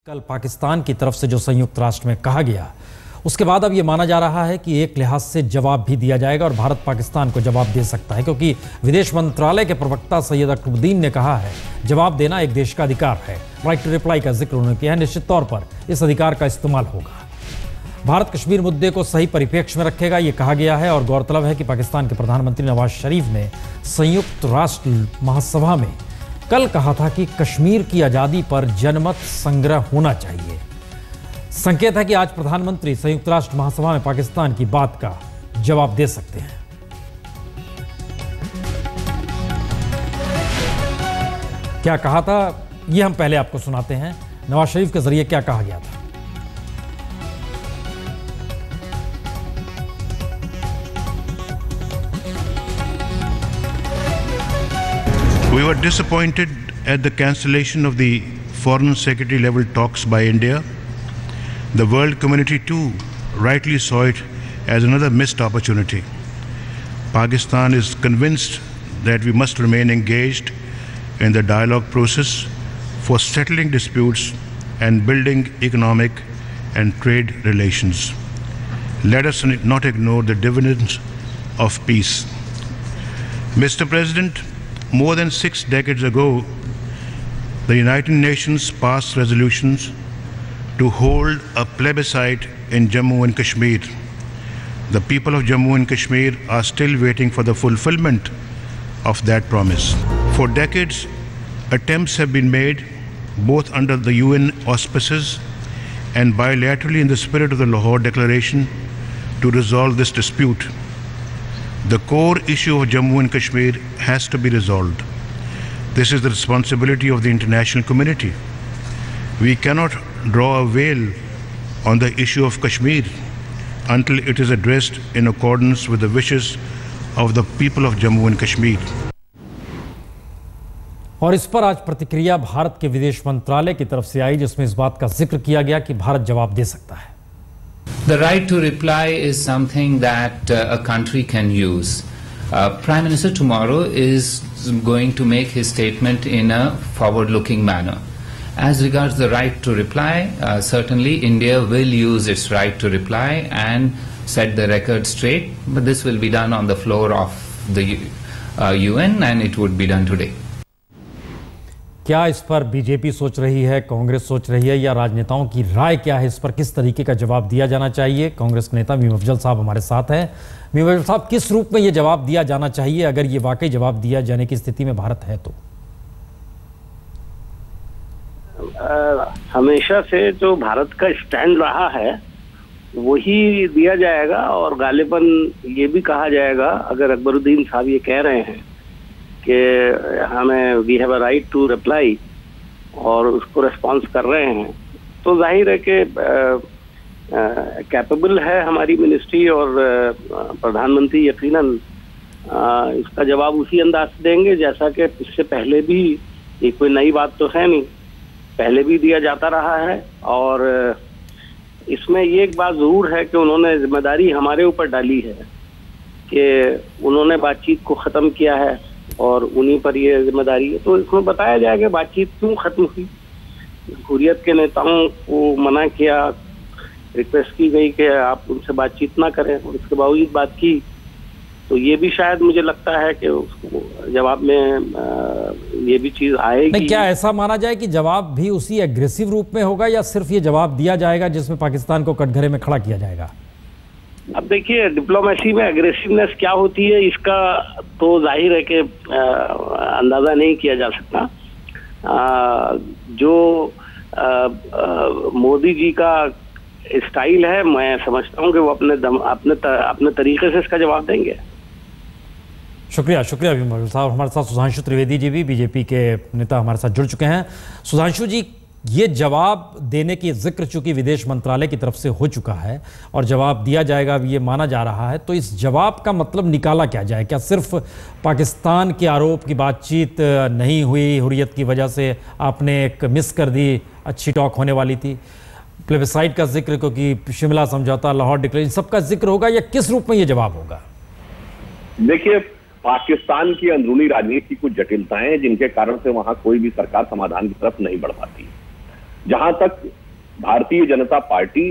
कल पाकिस्तान की तरफ से जो संयुक्त राष्ट्र में कहा गया, उसके बाद अब यह माना जा रहा है कि एक लिहाज से जवाब भी दिया जाएगा और भारत पाकिस्तान को जवाब दे सकता है, क्योंकि विदेश मंत्रालय के प्रवक्ता सैयद अकबरुद्दीन ने कहा है जवाब देना एक देश का अधिकार है। राइट टू रिप्लाई का जिक्र उन्होंने किया है। निश्चित तौर पर इस अधिकार का इस्तेमाल होगा। भारत कश्मीर मुद्दे को सही परिप्रेक्ष्य में रखेगा, यह कहा गया है। और गौरतलब है कि पाकिस्तान के प्रधानमंत्री नवाज शरीफ ने संयुक्त राष्ट्र महासभा में कल कहा था कि कश्मीर की आजादी पर जनमत संग्रह होना चाहिए। संकेत है कि आज प्रधानमंत्री संयुक्त राष्ट्र महासभा में पाकिस्तान की बात का जवाब दे सकते हैं। क्या कहा था यह हम पहले आपको सुनाते हैं। नवाज शरीफ के जरिए क्या कहा गया था। We were disappointed at the cancellation of the Foreign Secretary level talks by India. The world community too rightly saw it as another missed opportunity. Pakistan is convinced that we must remain engaged in the dialogue process for settling disputes and building economic and trade relations. Let us not ignore the dividends of peace. Mr. President, more than 6 decades ago, the United Nations passed resolutions to hold a plebiscite in Jammu and Kashmir. The people of Jammu and Kashmir are still waiting for the fulfillment of that promise. For decades, attempts have been made, both under the UN auspices and bilaterally in the spirit of the Lahore Declaration, to resolve this dispute. The core issue of Jammu and Kashmir has to be resolved. This is the responsibility of the international community. We cannot draw a veil on the issue of Kashmir until it is addressed in accordance with the wishes of the people of Jammu and Kashmir. और इस पर आज प्रतिक्रिया भारत के विदेश मंत्रालय की तरफ से आई, जिसमें इस बात का जिक्र किया गया कि भारत जवाब दे सकता है। The right to reply is something that a country can use. Prime Minister tomorrow is going to make his statement in a forward-looking manner. As regards the right to reply, certainly India will use its right to reply and set the record straight, but this will be done on the floor of the UN and it would be done today. क्या इस पर BJP सोच रही है, कांग्रेस सोच रही है, या राजनेताओं की राय क्या है इस पर, किस तरीके का जवाब दिया जाना चाहिए? कांग्रेस के नेता मीम अफजल साहब हमारे साथ हैं। मीम अफजल साहब, किस रूप में ये जवाब दिया जाना चाहिए अगर ये वाकई जवाब दिया जाने की स्थिति में भारत है तो? हमेशा से जो भारत का स्टैंड रहा है वही दिया जाएगा और गालिबन ये भी कहा जाएगा, अगर अकबरुद्दीन साहब ये कह रहे हैं कि हमें we have a right to reply और उसको रिस्पॉन्स कर रहे हैं, तो जाहिर है कि कैपेबल है हमारी मिनिस्ट्री और प्रधानमंत्री यकीनन इसका जवाब उसी अंदाज से देंगे जैसा कि इससे पहले भी, ये कोई नई बात तो है नहीं, पहले भी दिया जाता रहा है। और इसमें ये एक बात ज़रूर है कि उन्होंने जिम्मेदारी हमारे ऊपर डाली है कि उन्होंने बातचीत को ख़त्म किया है और उन्हीं पर ये जिम्मेदारी है। तो इसमें बताया जाए कि बातचीत क्यों खत्म हुई। हुर्रियत के नेताओं को मना किया, रिक्वेस्ट की गई कि आप उनसे बातचीत ना करें और इसके बावजूद बात की, तो ये भी शायद मुझे लगता है कि उसको जवाब में ये भी चीज़ आएगी। क्या ऐसा माना जाए कि जवाब भी उसी एग्रेसिव रूप में होगा या सिर्फ ये जवाब दिया जाएगा जिसमें पाकिस्तान को कटघरे में खड़ा किया जाएगा? अब देखिए, डिप्लोमेसी में एग्रेसिवनेस क्या होती है इसका तो जाहिर है कि अंदाज़ा नहीं किया जा सकता। जो मोदी जी का स्टाइल है, मैं समझता हूं कि वो अपने तरीके से इसका जवाब देंगे। शुक्रिया मीम अफजल साहब। हमारे साथ सुधांशु त्रिवेदी जी भी, बीजेपी के नेता, हमारे साथ जुड़ चुके हैं। सुधांशु जी, ये जवाब देने की जिक्र चूंकि विदेश मंत्रालय की तरफ से हो चुका है और जवाब दिया जाएगा ये माना जा रहा है, तो इस जवाब का मतलब निकाला क्या जाए? क्या सिर्फ पाकिस्तान के आरोप की बातचीत नहीं हुई, हुर्रियत की वजह से आपने एक मिस कर दी, अच्छी टॉक होने वाली थी, प्लेबिसाइट का जिक्र, क्योंकि शिमला समझौता, लाहौर डिक्लेरेशन, सबका जिक्र होगा, या किस रूप में ये जवाब होगा? देखिए, पाकिस्तान की अंदरूनी राजनीति की कुछ जटिलताएं हैं जिनके कारण से वहां कोई भी सरकार समाधान की तरफ नहीं बढ़ पाती। जहां तक भारतीय जनता पार्टी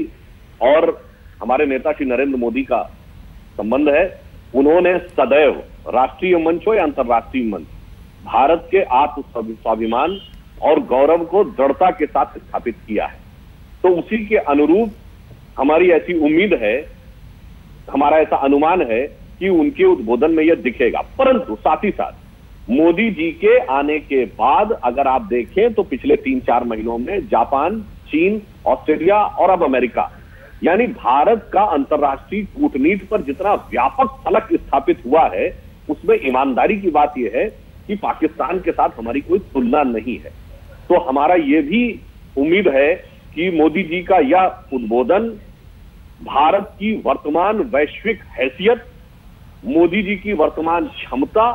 और हमारे नेता श्री नरेंद्र मोदी का संबंध है, उन्होंने सदैव राष्ट्रीय मंच हो या अंतर्राष्ट्रीय मंच भारत के आत्म स्वाभिमान और गौरव को दृढ़ता के साथ स्थापित किया है। तो उसी के अनुरूप हमारी ऐसी उम्मीद है, हमारा ऐसा अनुमान है कि उनके उद्बोधन में यह दिखेगा। परंतु साथ ही साथ मोदी जी के आने के बाद अगर आप देखें तो पिछले 3-4 महीनों में जापान, चीन, ऑस्ट्रेलिया और अब अमेरिका, यानी भारत का अंतर्राष्ट्रीय कूटनीति पर जितना व्यापक फलक स्थापित हुआ है, उसमें ईमानदारी की बात यह है कि पाकिस्तान के साथ हमारी कोई तुलना नहीं है। तो हमारा यह भी उम्मीद है कि मोदी जी का यह उद्बोधन भारत की वर्तमान वैश्विक हैसियत, मोदी जी की वर्तमान क्षमता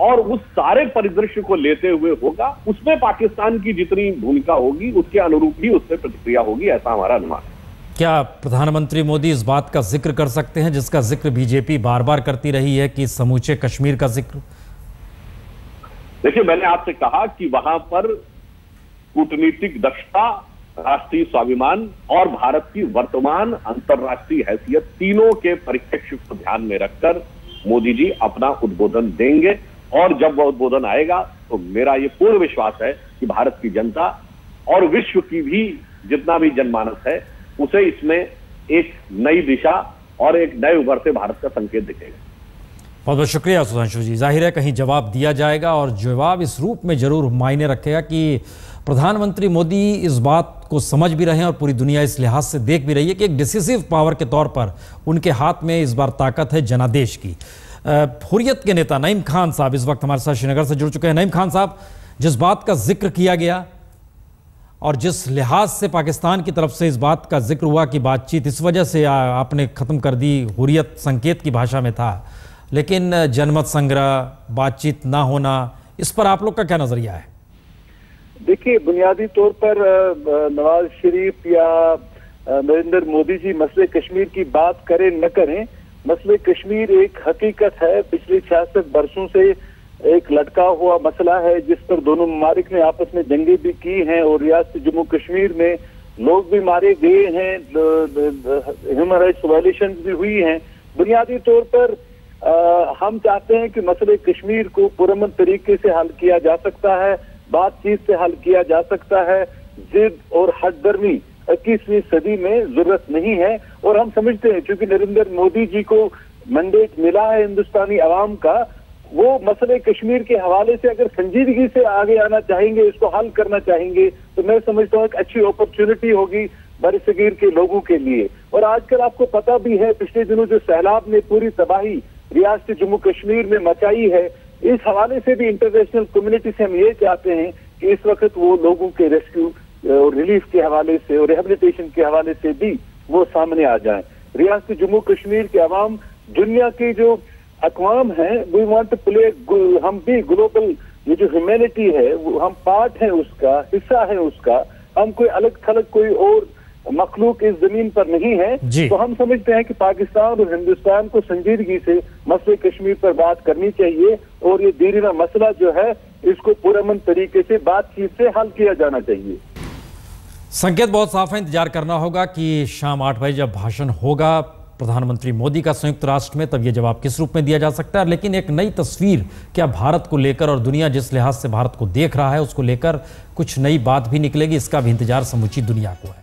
और उस सारे परिदृश्य को लेते हुए होगा। उसमें पाकिस्तान की जितनी भूमिका होगी उसके अनुरूप ही उसमें प्रतिक्रिया होगी, ऐसा हमारा अनुमान है। क्या प्रधानमंत्री मोदी इस बात का जिक्र कर सकते हैं जिसका जिक्र बीजेपी बार बार करती रही है कि समूचे कश्मीर का जिक्र? देखिए, मैंने आपसे कहा कि वहां पर कूटनीतिक दक्षता, राष्ट्रीय स्वाभिमान और भारत की वर्तमान अंतर्राष्ट्रीय हैसियत, तीनों के परिप्रेक्ष्य को ध्यान में रखकर मोदी जी अपना उद्बोधन देंगे। और जब वह उद्बोधन आएगा तो मेरा यह पूर्ण विश्वास है कि भारत की जनता और विश्व की भी जितना भी जनमानस है उसे इसमें एक नई दिशा और एक नए उभरते भारत का संकेत दिखेगा। बहुत बहुत शुक्रिया सुधांशु जी। जाहिर है कहीं जवाब दिया जाएगा और जवाब इस रूप में जरूर मायने रखेगा कि प्रधानमंत्री मोदी इस बात को समझ भी रहे हैं और पूरी दुनिया इस लिहाज से देख भी रही है कि एक डिसिसिव पावर के तौर पर उनके हाथ में इस बार ताकत है जनादेश की। हुर्रियत के नेता नईम खान साहब इस वक्त हमारे साथ श्रीनगर से जुड़ चुके हैं। नईम खान साहब, जिस बात का जिक्र किया गया और जिस लिहाज से पाकिस्तान की तरफ से इस बात का जिक्र हुआ कि बातचीत इस वजह से आपने खत्म कर दी, हुर्रियत संकेत की भाषा में था, लेकिन जनमत संग्रह, बातचीत ना होना, इस पर आप लोग का क्या नजरिया है? देखिए, बुनियादी तौर पर नवाज शरीफ या नरेंद्र मोदी जी मसले कश्मीर की बात करें न करें, मसले कश्मीर एक हकीकत है। पिछले 66 वर्षों से एक लटका हुआ मसला है जिस पर दोनों ममालिक ने आपस में जंगें भी की हैं और रियासत जम्मू कश्मीर में लोग भी मारे गए हैं, ह्यूमन राइट्स वायलेशन भी हुई हैं। बुनियादी तौर पर हम चाहते हैं कि मसले कश्मीर को पुरअमन तरीके से हल किया जा सकता है, बातचीत से हल किया जा सकता है। जिद और हटदर्मी 21वीं सदी में जरूरत नहीं है। और हम समझते हैं क्योंकि नरेंद्र मोदी जी को मैंडेट मिला है हिंदुस्तानी अवाम का, वो मसले कश्मीर के हवाले से अगर संजीदगी से आगे आना चाहेंगे, इसको हल करना चाहेंगे, तो मैं समझता हूँ एक अच्छी अपॉर्चुनिटी होगी बरसगीर के लोगों के लिए। और आजकल आपको पता भी है, पिछले दिनों जो सैलाब ने पूरी तबाही रियासत जम्मू कश्मीर में मचाई है, इस हवाले से भी इंटरनेशनल कम्युनिटी से हम ये चाहते हैं कि इस वक्त वो लोगों के रेस्क्यू और रिलीफ के हवाले से और रिहेबिलिटेशन के हवाले से भी वो सामने आ जाएं। रियासत जम्मू कश्मीर के अवाम दुनिया की जो अक़वाम है, वी वांट टू प्ले, हम भी ग्लोबल ये जो ह्यूमैनिटी है वो हम पार्ट है, उसका हिस्सा है उसका। हम कोई अलग थलग कोई और मखलूक इस जमीन पर नहीं है। तो हम समझते हैं कि पाकिस्तान और हिंदुस्तान को संजीदगी से मसले कश्मीर पर बात करनी चाहिए और ये दीरीना मसला जो है इसको पुरअमन तरीके से बातचीत से हल किया जाना चाहिए। संकेत बहुत साफ है, इंतजार करना होगा कि शाम 8 बजे जब भाषण होगा प्रधानमंत्री मोदी का संयुक्त राष्ट्र में, तब यह जवाब किस रूप में दिया जा सकता है। लेकिन एक नई तस्वीर क्या भारत को लेकर और दुनिया जिस लिहाज से भारत को देख रहा है उसको लेकर कुछ नई बात भी निकलेगी, इसका भी इंतजार समूची दुनिया को है।